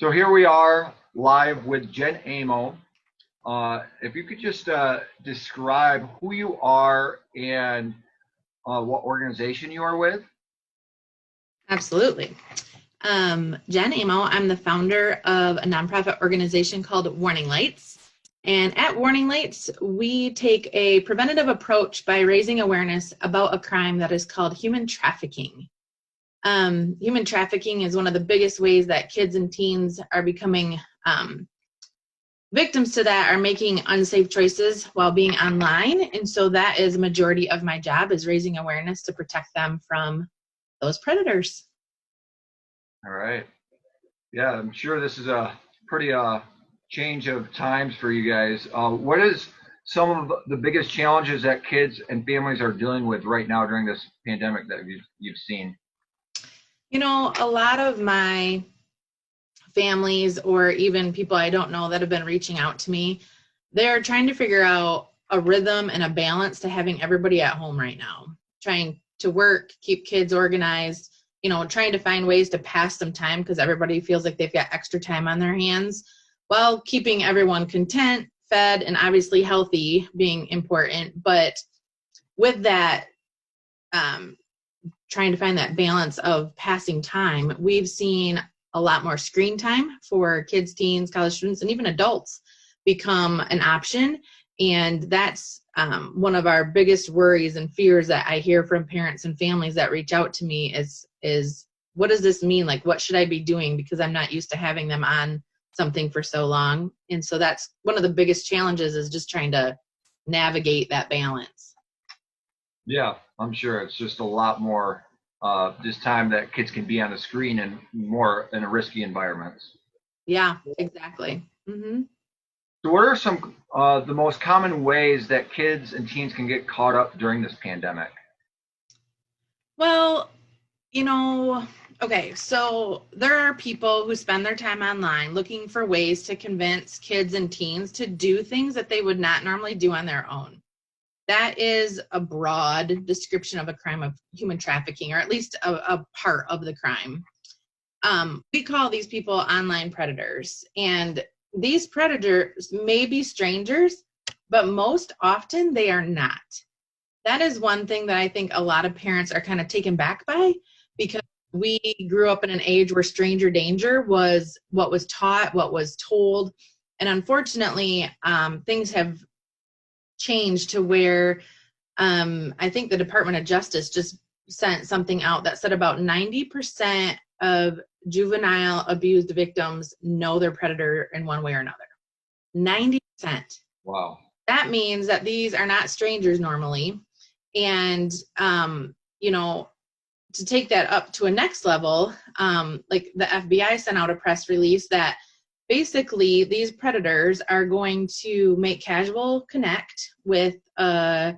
So here we are live with Jenn Amo. If you could just describe who you are and what organization you are with. Absolutely. Jenn Amo, I'm the founder of a nonprofit organization called Warning Lights. And at Warning Lights, we take a preventative approach by raising awareness about a crime that is called human trafficking. Human trafficking is one of the biggest ways that kids and teens are becoming victims to that, are making unsafe choices while being online. And so that is a majority of my job, is raising awareness to protect them from those predators. All right. Yeah, I'm sure this is a pretty change of times for you guys. What is some of the biggest challenges that kids and families are dealing with right now during this pandemic that you've seen? You know, a lot of my families, or even people I don't know that have been reaching out to me, they're trying to figure out a rhythm and a balance to having everybody at home right now, trying to work, keep kids organized, trying to find ways to pass some time because everybody feels like they've got extra time on their hands, while keeping everyone content, fed, and obviously healthy being important. But with that, trying to find that balance of passing time, we've seen a lot more screen time for kids, teens, college students, and even adults become an option. And that's one of our biggest worries and fears that I hear from parents and families that reach out to me is what does this mean? Like, what should I be doing? Because I'm not used to having them on something for so long. And so that's one of the biggest challenges, is just trying to navigate that balance. Yeah, I'm sure it's just a lot more this time that kids can be on the screen and more in a risky environments. Yeah, exactly. Mm-hmm. So what are some the most common ways that kids and teens can get caught up during this pandemic? Well, okay, so there are people who spend their time online looking for ways to convince kids and teens to do things that they would not normally do on their own. That is a broad description of a crime of human trafficking, or at least a part of the crime. We call these people online predators, and these predators may be strangers, but most often they are not. That is one thing that I think a lot of parents are kind of taken back by, because we grew up in an age where stranger danger was what was taught, what was told. And unfortunately, things have changed to where I think the Department of Justice just sent something out that said about 90% of juvenile abused victims know their predator in one way or another. 90%. Wow. That means that these are not strangers normally. And, to take that up to a next level, like the FBI sent out a press release that basically these predators are going to make casual connect with a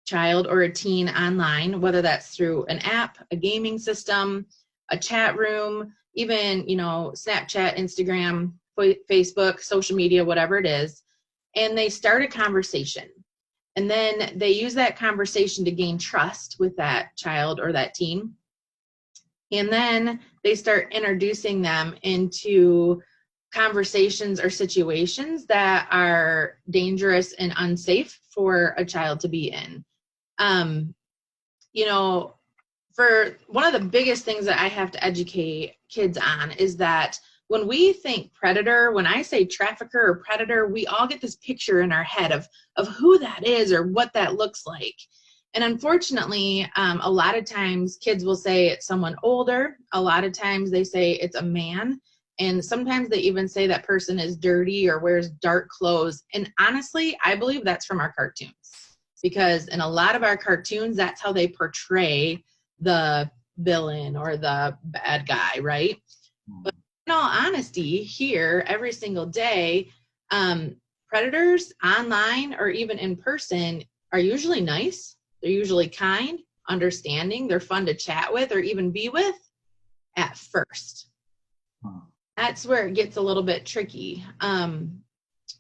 child or a teen online, whether that's through an app, a gaming system, a chat room, even, Snapchat, Instagram, Facebook, social media, whatever it is. And they start a conversation. And then they use that conversation to gain trust with that child or that teen. And then they start introducing them into conversations or situations that are dangerous and unsafe for a child to be in. For one of the biggest things that I have to educate kids on is that when we think predator, when I say trafficker or predator, we all get this picture in our head of who that is or what that looks like. And unfortunately, a lot of times kids will say it's someone older. A lot of times they say it's a man. And sometimes they even say that person is dirty or wears dark clothes. And honestly, I believe that's from our cartoons, because in a lot of our cartoons, that's how they portray the villain or the bad guy, right? But in all honesty, here every single day, predators online or even in person are usually nice. They're usually kind, understanding. They're fun to chat with or even be with at first. That's where it gets a little bit tricky.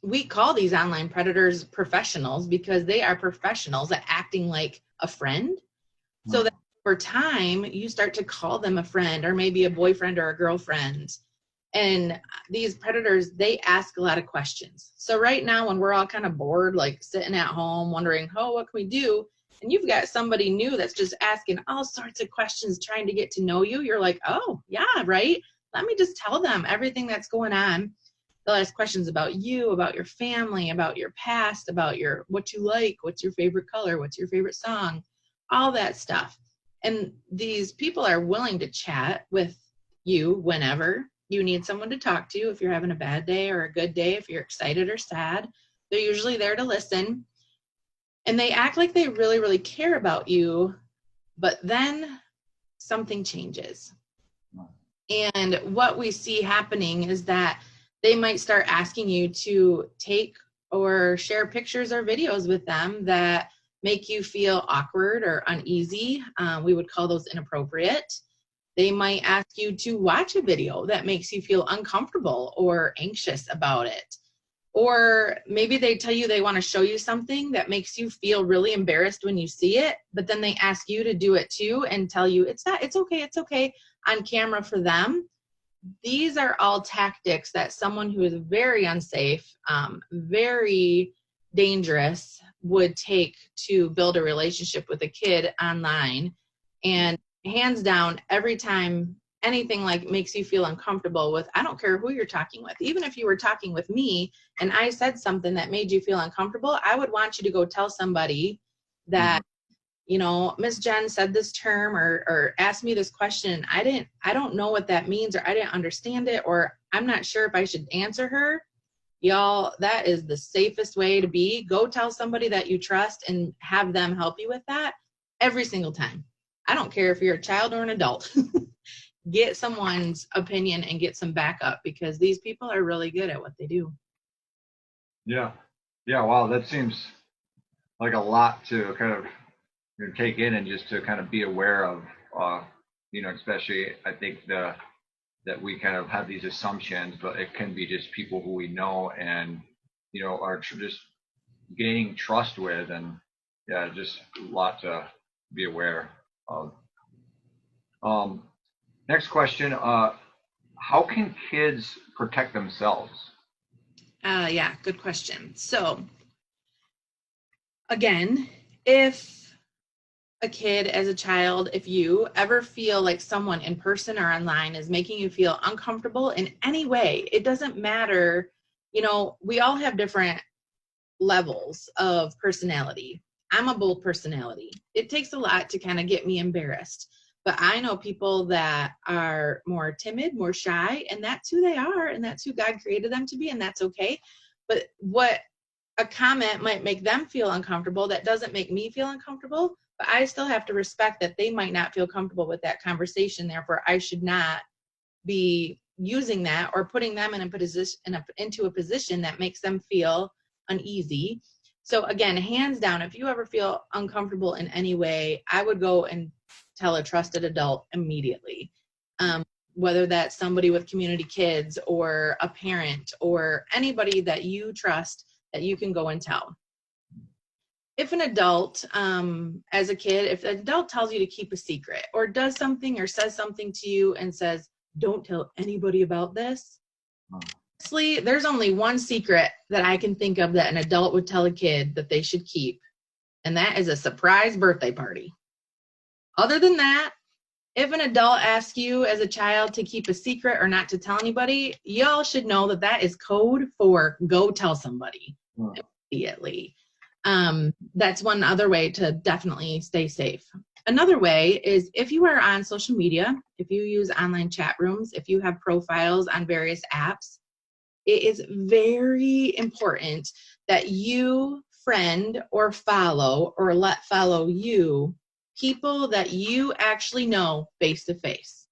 We call these online predators professionals because they are professionals at acting like a friend. So that over time, you start to call them a friend or maybe a boyfriend or a girlfriend. And these predators, they ask a lot of questions. So right now, when we're all kind of bored, like sitting at home wondering, oh, what can we do? And you've got somebody new that's just asking all sorts of questions, trying to get to know you. You're like, oh, yeah, right. Let me just tell them everything that's going on. They'll ask questions about you, about your family, about your past, about what you like, what's your favorite color, what's your favorite song, all that stuff. And these people are willing to chat with you whenever you need someone to talk to. If you're having a bad day or a good day, if you're excited or sad, they're usually there to listen. And they act like they really, really care about you, but then something changes. And what we see happening is that they might start asking you to take or share pictures or videos with them that make you feel awkward or uneasy. We would call those inappropriate. They might ask you to watch a video that makes you feel uncomfortable or anxious about it. Or maybe they tell you they want to show you something that makes you feel really embarrassed when you see it, but then they ask you to do it too and tell you it's okay on camera for them. These are all tactics that someone who is very unsafe, very dangerous would take to build a relationship with a kid online. And hands down, every time anything like makes you feel uncomfortable with, I don't care who you're talking with, even if you were talking with me and I said something that made you feel uncomfortable, I would want you to go tell somebody that, you know, Miss Jenn said this term or asked me this question. I don't know what that means, or I didn't understand it, or I'm not sure if I should answer her. Y'all, that is the safest way to be. Go tell somebody that you trust and have them help you with that every single time. I don't care if you're a child or an adult. Get someone's opinion and get some backup, because these people are really good at what they do. Yeah. Wow. That seems like a lot to kind of take in and just to kind of be aware of, especially I think that we kind of have these assumptions, but it can be just people who we know and, are just gaining trust with, and yeah, just a lot to be aware of. Next question, how can kids protect themselves? Yeah, good question. So again, if a kid as a child, if you ever feel like someone in person or online is making you feel uncomfortable in any way, it doesn't matter, we all have different levels of personality. I'm a bold personality. It takes a lot to kind of get me embarrassed. But I know people that are more timid, more shy, and that's who they are, and that's who God created them to be, and that's okay. But what a comment might make them feel uncomfortable, that doesn't make me feel uncomfortable, but I still have to respect that they might not feel comfortable with that conversation. Therefore, I should not be using that or putting them into a position that makes them feel uneasy. So again, hands down, if you ever feel uncomfortable in any way, I would go and tell a trusted adult immediately. Whether that's somebody with community kids or a parent or anybody that you trust that you can go and tell. If an adult, as a kid, if an adult tells you to keep a secret or does something or says something to you and says, don't tell anybody about this, honestly, there's only one secret that I can think of that an adult would tell a kid that they should keep, and that is a surprise birthday party. Other than that, if an adult asks you as a child to keep a secret or not to tell anybody, y'all should know that that is code for go tell somebody immediately. That's one other way to definitely stay safe. Another way is if you are on social media, if you use online chat rooms, if you have profiles on various apps, it is very important that you friend or follow or let follow you people that you actually know face to face.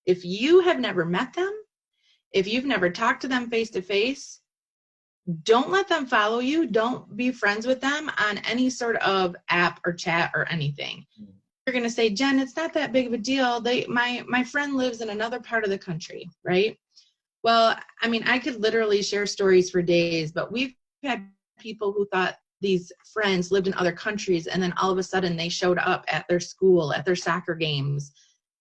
If you have never met them, if you've never talked to them face to face, don't let them follow you. Don't be friends with them on any sort of app or chat or anything. You're going to say, Jen, it's not that big of a deal. My friend lives in another part of the country, right? Well, I mean, I could literally share stories for days, but we've had people who thought these friends lived in other countries, and then all of a sudden they showed up at their school, at their soccer games,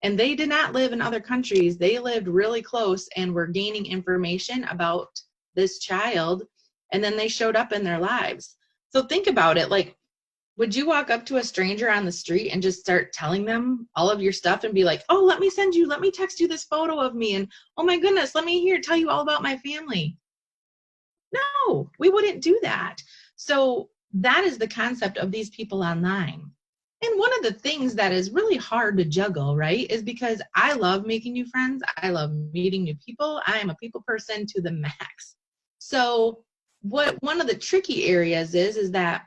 And they did not live in other countries. They lived really close and were gaining information about this child. And then they showed up in their lives. So think about it. Like, would you walk up to a stranger on the street and just start telling them all of your stuff and be like, oh, let me text you this photo of me. And oh my goodness, let me tell you all about my family. No, we wouldn't do that. So that is the concept of these people online. And one of the things that is really hard to juggle, right, is because I love making new friends. I love meeting new people. I am a people person to the max. So what one of the tricky areas is that,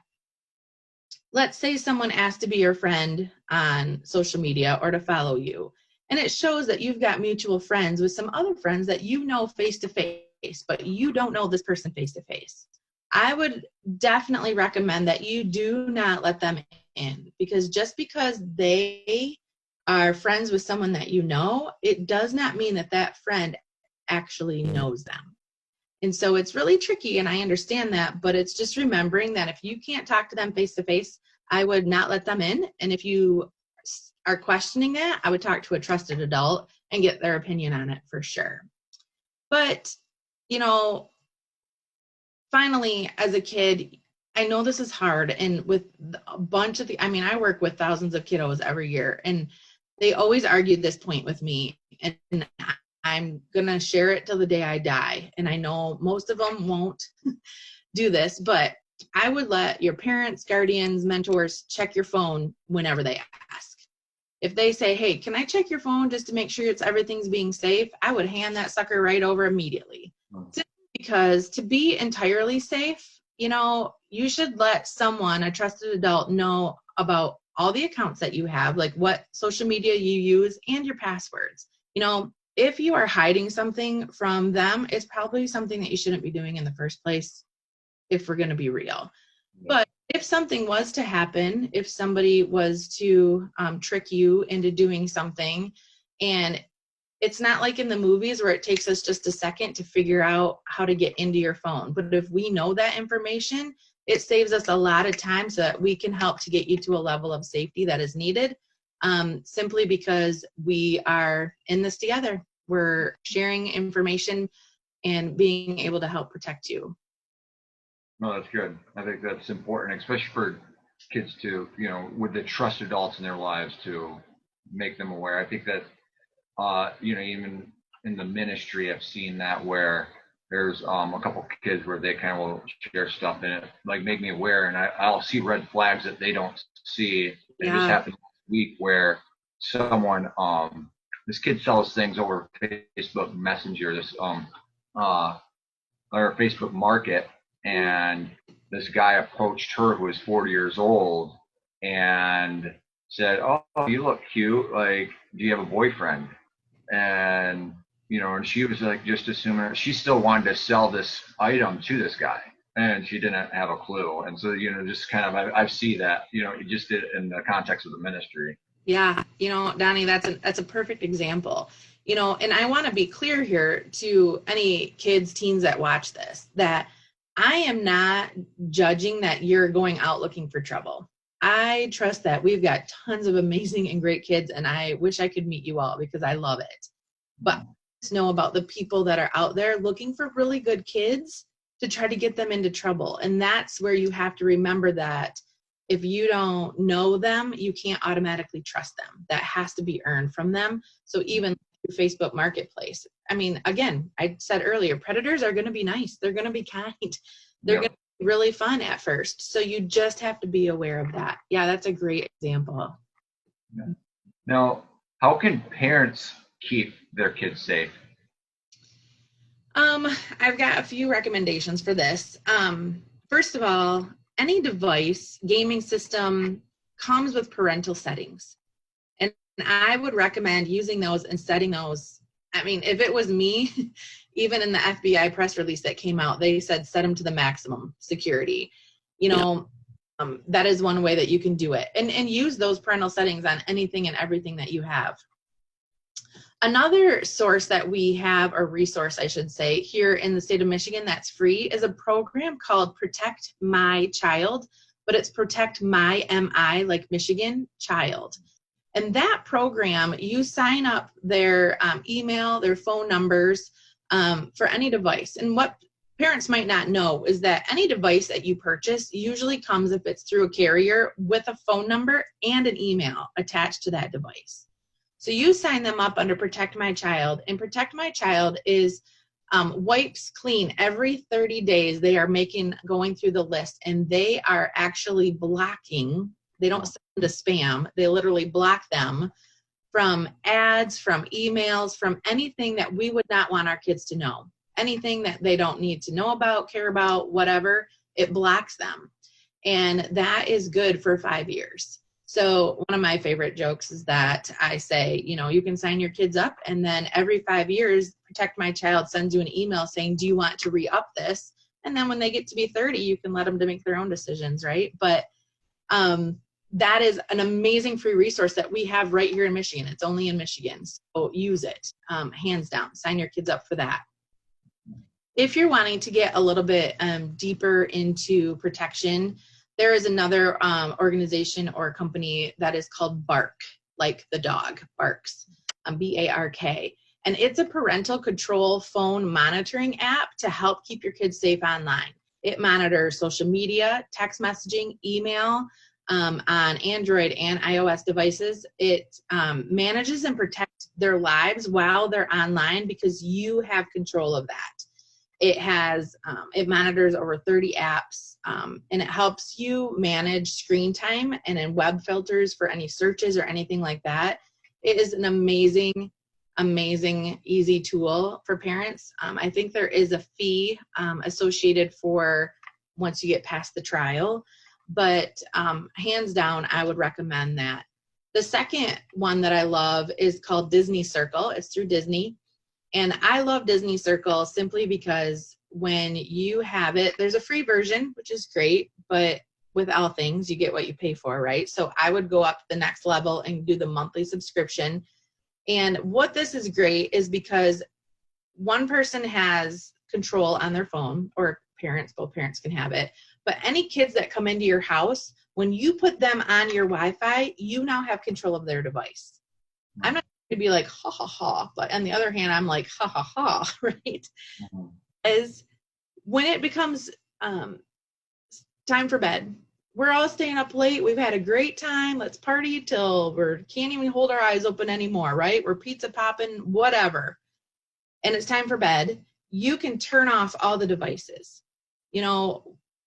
let's say someone asks to be your friend on social media or to follow you, and it shows that you've got mutual friends with some other friends that you know face to face, but you don't know this person face to face. I would definitely recommend that you do not let them in, because just because they are friends with someone that you know, it does not mean that that friend actually knows them. And so it's really tricky, and I understand that, but it's just remembering that if you can't talk to them face to face, I would not let them in. And if you are questioning that, I would talk to a trusted adult and get their opinion on it for sure. But, you know, finally, as a kid, I know this is hard, and with a bunch of I work with thousands of kiddos every year, and they always argued this point with me, and I'm going to share it till the day I die. And I know most of them won't do this, but I would let your parents, guardians, mentors check your phone whenever they ask. If they say, hey, can I check your phone just to make sure everything's being safe? I would hand that sucker right over immediately. Because to be entirely safe, you should let someone, a trusted adult, know about all the accounts that you have, like what social media you use and your passwords. If you are hiding something from them, it's probably something that you shouldn't be doing in the first place, if we're going to be real. Yeah. But if something was to happen, if somebody was to trick you into doing something, and it's not like in the movies where it takes us just a second to figure out how to get into your phone. But if we know that information, it saves us a lot of time so that we can help to get you to a level of safety that is needed, simply because we are in this together. We're sharing information and being able to help protect you. No, that's good. I think that's important, especially for kids to, with the trusted adults in their lives, to make them aware. I think that, even in the ministry, I've seen that where there's a couple kids where they kind of will share stuff in it, like make me aware, and I'll see red flags that they don't see. It just happened last week where someone, this kid sells things over Facebook Messenger, or Facebook Market, and this guy approached her who was 40 years old and said, "Oh, you look cute. Like, do you have a boyfriend?" And and she was like, just assuming she still wanted to sell this item to this guy, and she didn't have a clue. And so just kind of I see that you just did it in the context of the ministry. Yeah, Donnie, that's a perfect example. And I want to be clear here to any kids, teens that watch this, that I am not judging that you're going out looking for trouble. I trust that we've got tons of amazing and great kids, and I wish I could meet you all because I love it. But just know about the people that are out there looking for really good kids to try to get them into trouble. And that's where you have to remember that if you don't know them, you can't automatically trust them. That has to be earned from them. So even through Facebook Marketplace, again, I said earlier, predators are going to be nice. They're going to be kind. They're going to be really fun at first. So you just have to be aware of that. Yeah, that's a great example. Yeah. Now, how can parents keep their kids safe? I've got a few recommendations for this. First of all, any device, gaming system comes with parental settings. And I would recommend using those and setting those. If it was me, even in the FBI press release that came out, they said set them to the maximum security. That is one way that you can do it. And use those parental settings on anything and everything that you have. Another source that we have, or resource I should say, here in the state of Michigan that's free is a program called Protect My Child, but it's Protect My MI, like Michigan, Child. And that program, you sign up their email, their phone numbers for any device. And what parents might not know is that any device that you purchase usually comes, if it's through a carrier, with a phone number and an email attached to that device. So you sign them up under Protect My Child, and Protect My Child is wipes clean every 30 days. They are going through the list, and they are actually blocking. They don't send them to spam. They literally block them from ads, from emails, from anything that we would not want our kids to know. Anything that they don't need to know about, care about, whatever, it blocks them. And that is good for 5 years. So one of my favorite jokes is that I say, you can sign your kids up, and then every 5 years, Protect My Child sends you an email saying, do you want to re-up this? And then when they get to be 30, you can let them to make their own decisions, right? But that is an amazing free resource that we have right here in Michigan. It's only in Michigan, so use it, hands down. Sign your kids up for that. If you're wanting to get a little bit deeper into protection, there is another organization or company that is called Bark, like the dog, Barks, B-A-R-K. And it's a parental control phone monitoring app to help keep your kids safe online. It monitors social media, text messaging, email on Android and iOS devices. It manages and protects their lives while they're online because you have control of that. It has, it monitors over 30 apps, and it helps you manage screen time and in web filters for any searches or anything like that. It is an amazing, easy tool for parents. I think there is a fee associated for once you get past the trial, but hands down, I would recommend that. The second one that I love is called Disney Circle. It's through Disney. And I love Disney Circle simply because when you have it, there's a free version, which is great, but with all things, you get what you pay for, right? So I would go up to the next level and do the monthly subscription. And what this is great is because one person has control on their phone, or parents, both parents can have it, but any kids that come into your house, when you put them on your Wi-Fi, you now have control of their device. I'm not to be like, ha, ha, ha. But on the other hand, I'm like, ha, ha, ha, right? As when it becomes time for bed, we're all staying up late. We've had a great time. Let's party till we can't even hold our eyes open anymore, right? We're pizza popping, whatever. And it's time for bed. You can turn off all the devices.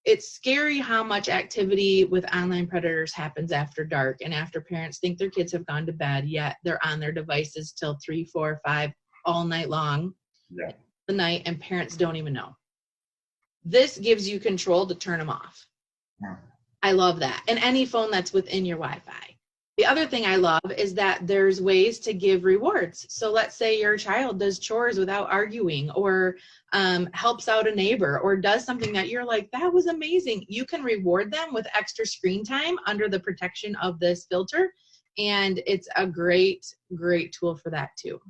It's scary how much activity with online predators happens after dark and after parents think their kids have gone to bed, yet they're on their devices till 3, 4, 5 all night long, the night, and parents don't even know. This gives you control to turn them off. I love that. And any phone that's within your Wi-Fi. The other thing I love is that there's ways to give rewards. So let's say your child does chores without arguing, or helps out a neighbor, or does something that you're like, that was amazing. You can reward them with extra screen time under the protection of this filter. And it's a great, great tool for that too.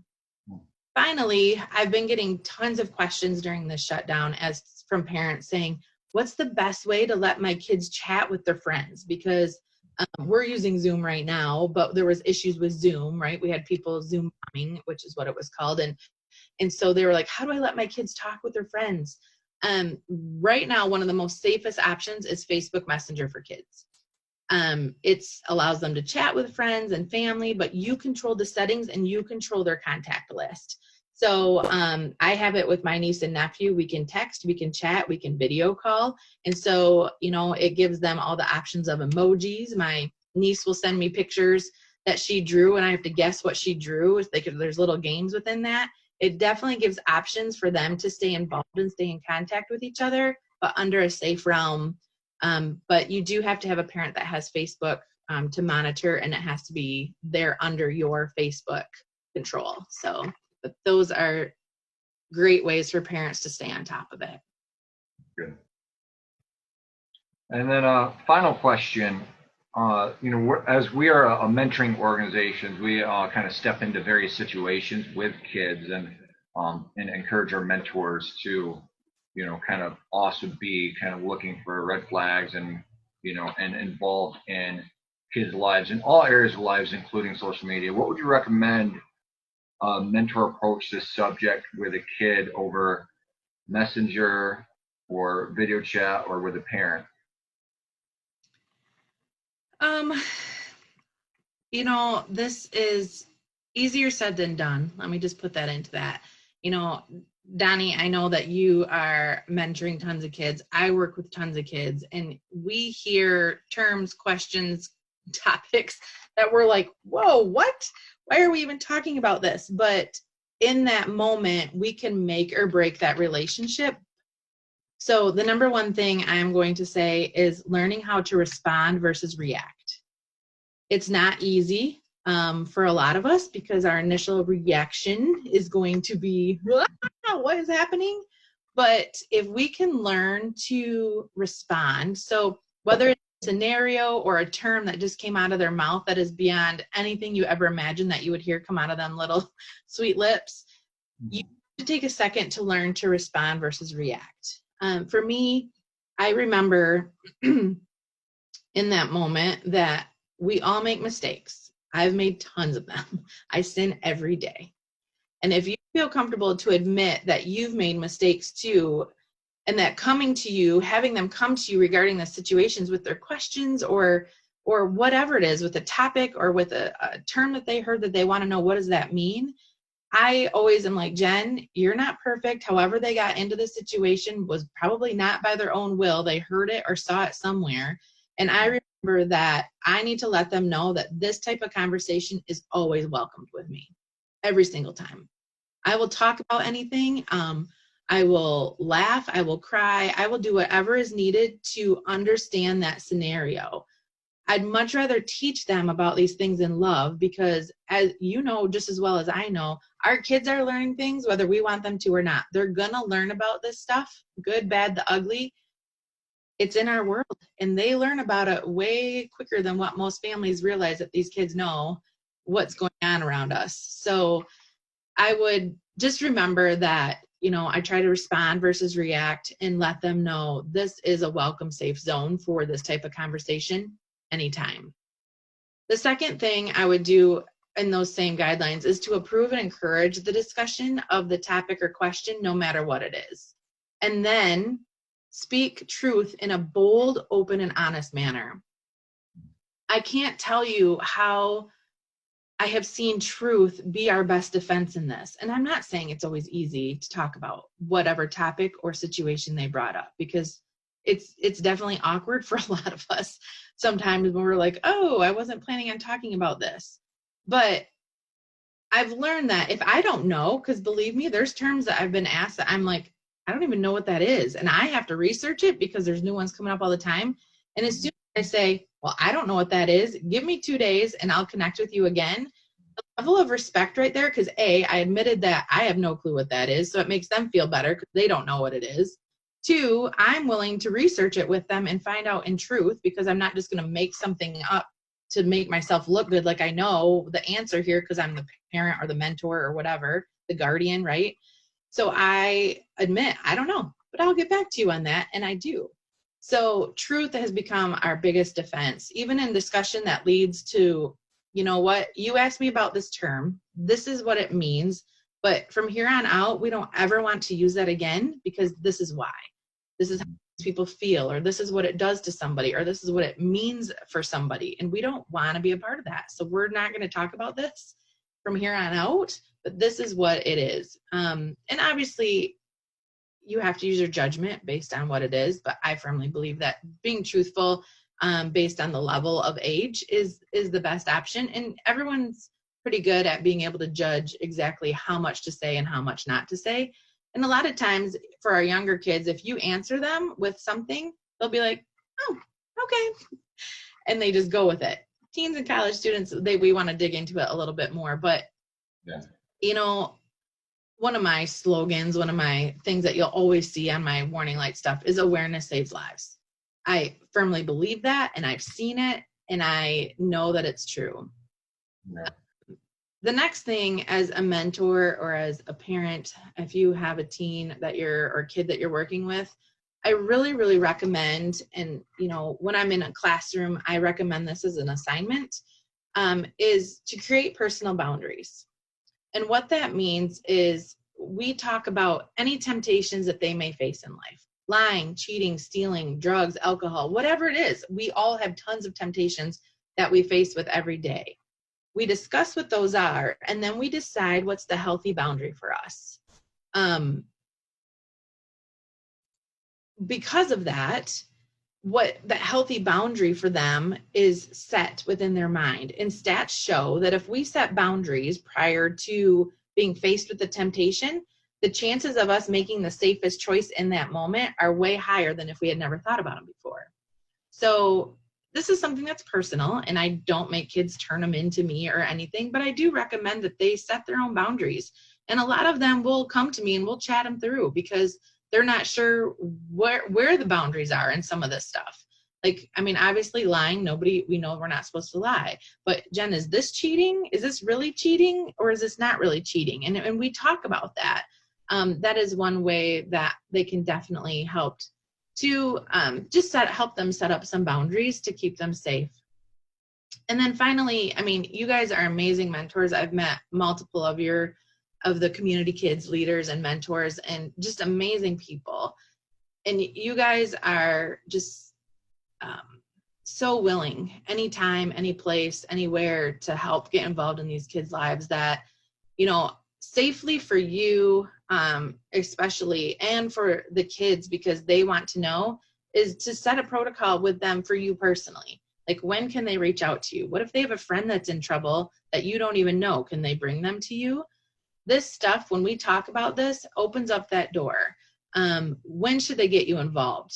Finally, I've been getting tons of questions during this shutdown from parents saying, what's the best way to let my kids chat with their friends? Because we're using Zoom right now, but there was issues with Zoom, right? We had people Zoom bombing, which is what it was called. And so they were like, how do I let my kids talk with their friends? Right now, one of the most safest options is Facebook Messenger for kids. It allows them to chat with friends and family, but you control the settings and you control their contact list. So I have it with my niece and nephew. We can text, we can chat, we can video call. And so, it gives them all the options of emojis. My niece will send me pictures that she drew, and I have to guess what she drew. There's little games within that. It definitely gives options for them to stay involved and stay in contact with each other, but under a safe realm. But you do have to have a parent that has Facebook to monitor, and it has to be there under your Facebook control. So, but those are great ways for parents to stay on top of it. Good. And then final question, as we are a mentoring organization, we kind of step into various situations with kids and encourage our mentors to, kind of also be kind of looking for red flags and, and involved in kids' lives in all areas of lives, including social media. What would you recommend a mentor approach this subject with a kid over Messenger or video chat or with a parent? Um, this is easier said than done. Let me just put that into that. Donnie, I know that you are mentoring tons of kids. I work with tons of kids, and we hear terms, questions, topics that we're like, whoa, what? Why are we even talking about this? But in that moment, we can make or break that relationship. So the number one thing I'm going to say is learning how to respond versus react. It's not easy for a lot of us because our initial reaction is going to be, what is happening? But if we can learn to respond, so whether it's a scenario or a term that just came out of their mouth that is beyond anything you ever imagined that you would hear come out of them little sweet lips, you have to take a second to learn to respond versus react. For me, I remember in that moment that we all make mistakes. I've made tons of them. I sin every day. And if you feel comfortable to admit that you've made mistakes too, and that coming to you, having them come to you regarding the situations with their questions or whatever it is, with a topic or with a term that they heard that they want to know, what does that mean? I always am like, Jen, you're not perfect. However they got into the situation was probably not by their own will. They heard it or saw it somewhere. And I remember that I need to let them know that this type of conversation is always welcomed with me every single time. I will talk about anything. I will laugh. I will cry. I will do whatever is needed to understand that scenario. I'd much rather teach them about these things in love because, as you know, just as well as I know, our kids are learning things whether we want them to or not. They're going to learn about this stuff, good, bad, the ugly. It's in our world, and they learn about it way quicker than what most families realize that these kids know what's going on around us. So I would just remember that, I try to respond versus react and let them know this is a welcome, safe zone for this type of conversation anytime. The second thing I would do in those same guidelines is to approve and encourage the discussion of the topic or question, no matter what it is. And then speak truth in a bold, open, and honest manner. I can't tell you how I have seen truth be our best defense in this. And I'm not saying it's always easy to talk about whatever topic or situation they brought up, because it's definitely awkward for a lot of us sometimes when we're like, oh, I wasn't planning on talking about this. But I've learned that if I don't know, because believe me, there's terms that I've been asked that I'm like, I don't even know what that is. And I have to research it because there's new ones coming up all the time. And as soon as I say, well, I don't know what that is, give me 2 days and I'll connect with you again. The level of respect right there, because A, I admitted that I have no clue what that is. So it makes them feel better because they don't know what it is. 2, I'm willing to research it with them and find out in truth, because I'm not just going to make something up to make myself look good like I know the answer here because I'm the parent or the mentor or whatever, the guardian, right? So I admit, I don't know, but I'll get back to you on that. And I do. So truth has become our biggest defense, even in discussion that leads to, you know what, you asked me about this term. This is what it means. But from here on out, we don't ever want to use that again because this is why. This is how people feel, or this is what it does to somebody, or this is what it means for somebody. And we don't want to be a part of that. So we're not going to talk about this from here on out, but this is what it is. And obviously you have to use your judgment based on what it is, but I firmly believe that being truthful based on the level of age is the best option. And everyone's pretty good at being able to judge exactly how much to say and how much not to say. And a lot of times for our younger kids, if you answer them with something, they'll be like, oh, okay. And they just go with it. Teens and college students, we want to dig into it a little bit more. But, one of my slogans, one of my things that you'll always see on my warning light stuff is awareness saves lives. I firmly believe that, and I've seen it, and I know that it's true. Yeah. The next thing, as a mentor or as a parent, if you have a teen or kid that you're working with, I really, really recommend, and when I'm in a classroom, I recommend this as an assignment, is to create personal boundaries. And what that means is we talk about any temptations that they may face in life. Lying, cheating, stealing, drugs, alcohol, whatever it is. We all have tons of temptations that we face with every day. We discuss what those are, and then we decide what's the healthy boundary for us. Because of that, what the healthy boundary for them is set within their mind. And stats show that if we set boundaries prior to being faced with the temptation, the chances of us making the safest choice in that moment are way higher than if we had never thought about them before. So this is something that's personal, and I don't make kids turn them into me or anything, but I do recommend that they set their own boundaries. And a lot of them will come to me and we'll chat them through because they're not sure where the boundaries are in some of this stuff. Like, I mean, obviously lying, we know we're not supposed to lie. But Jen, is this cheating? Is this really cheating? Or is this not really cheating? And we talk about that. That is one way that they can definitely help to help them set up some boundaries to keep them safe. And then finally, I mean, you guys are amazing mentors. I've met multiple of the community kids leaders and mentors, and just amazing people. And you guys are just so willing, anytime, any place, anywhere, to help get involved in these kids' lives that, safely for you, especially, and for the kids, because they want to know, is to set a protocol with them for you personally. Like, when can they reach out to you? What if they have a friend that's in trouble that you don't even know? Can they bring them to you? This stuff, when we talk about this, opens up that door. When should they get you involved?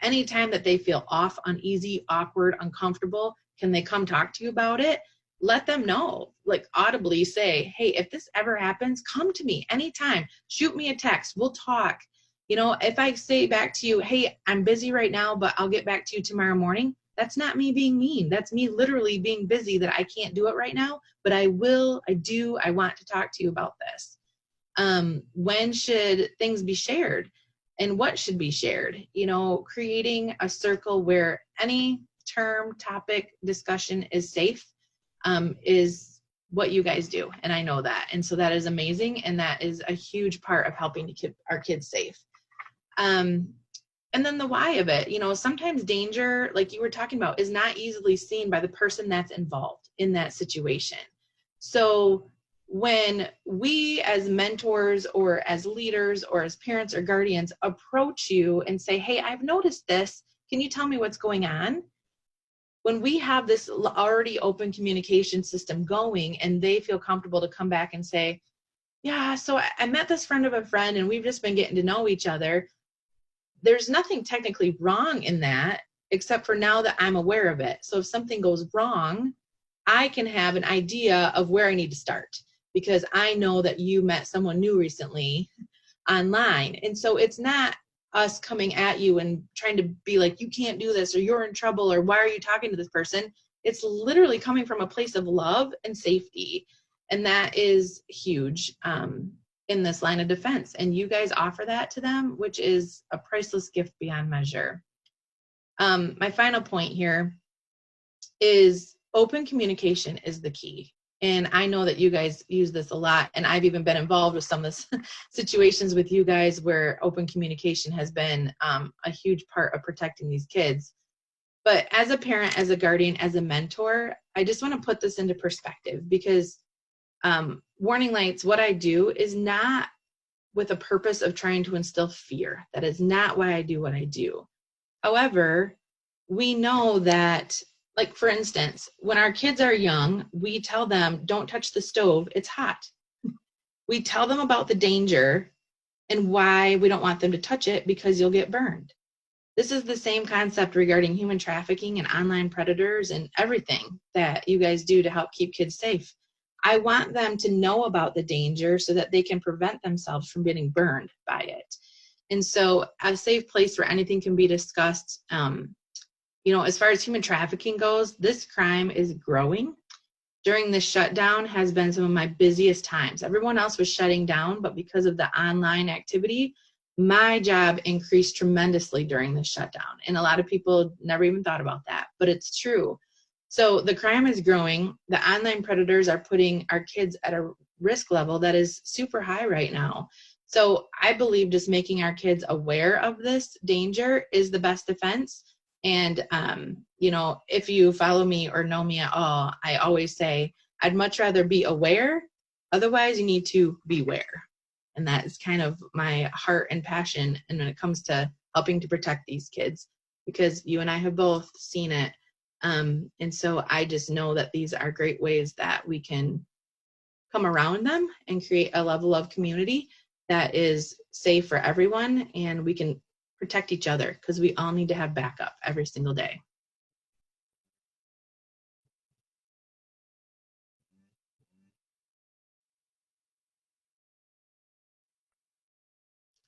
Anytime that they feel off, uneasy, awkward, uncomfortable, can they come talk to you about it? Let them know, like audibly say, hey, if this ever happens, come to me anytime. Shoot me a text. We'll talk. If I say back to you, hey, I'm busy right now, but I'll get back to you tomorrow morning, that's not me being mean. That's me literally being busy that I can't do it right now, but I will, I want to talk to you about this. When should things be shared and what should be shared? Creating a circle where any term, topic, discussion is safe is what you guys do. And I know that. And so that is amazing. And that is a huge part of helping to keep our kids safe. And then the why of it, sometimes danger, like you were talking about, is not easily seen by the person that's involved in that situation. So when we as mentors or as leaders or as parents or guardians approach you and say, hey, I've noticed this, can you tell me what's going on? When we have this already open communication system going and they feel comfortable to come back and say, yeah, so I met this friend of a friend and we've just been getting to know each other. There's nothing technically wrong in that, except for now that I'm aware of it. So if something goes wrong, I can have an idea of where I need to start because I know that you met someone new recently online. And so it's not us coming at you and trying to be like, you can't do this, or you're in trouble, or why are you talking to this person? It's literally coming from a place of love and safety. And that is huge in this line of defense. And you guys offer that to them, which is a priceless gift beyond measure. My final point here is open communication is the key. And I know that you guys use this a lot, and I've even been involved with some of the situations with you guys where open communication has been a huge part of protecting these kids. But as a parent, as a guardian, as a mentor, I just want to put this into perspective because warning lights, what I do is not with a purpose of trying to instill fear. That is not why I do what I do. However, we know that, like, for instance, when our kids are young, we tell them, don't touch the stove, it's hot. We tell them about the danger and why we don't want them to touch it, because you'll get burned. This is the same concept regarding human trafficking and online predators and everything that you guys do to help keep kids safe. I want them to know about the danger so that they can prevent themselves from getting burned by it. And so a safe place where anything can be discussed. As far as human trafficking goes, this crime is growing. During this shutdown has been some of my busiest times. Everyone else was shutting down, but because of the online activity, my job increased tremendously during the shutdown. And a lot of people never even thought about that, but it's true. So the crime is growing. The online predators are putting our kids at a risk level that is super high right now. So I believe just making our kids aware of this danger is the best defense. And, you know, if you follow me or know me at all, I always say, I'd much rather be aware. Otherwise, you need to beware. And that is kind of my heart and passion. And when it comes to helping to protect these kids, because you and I have both seen it. And so I just know that these are great ways that we can come around them and create a level of community that is safe for everyone, and we can protect each other because we all need to have backup every single day.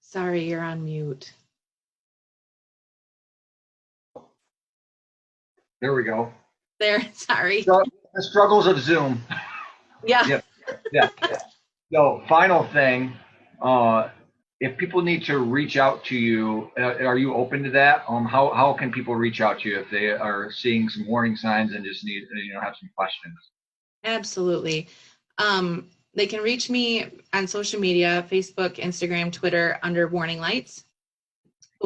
Sorry, you're on mute. There we go. There, sorry. So, the struggles of Zoom. Yeah. Yep. Yeah. So, final thing, if people need to reach out to you, are you open to that? How can people reach out to you if they are seeing some warning signs and just need, have some questions? Absolutely. They can reach me on social media, Facebook, Instagram, Twitter, under Warning Lights,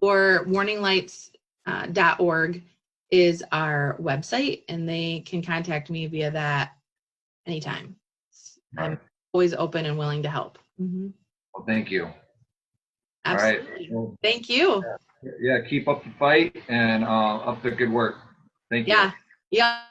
or warninglights.org is our website, and they can contact me via that anytime. Right. I'm always open and willing to help. Mm-hmm. Well, thank you. Absolutely. All right. Well, thank you. yeah, keep up the fight and up the good work. Thank you. Yeah.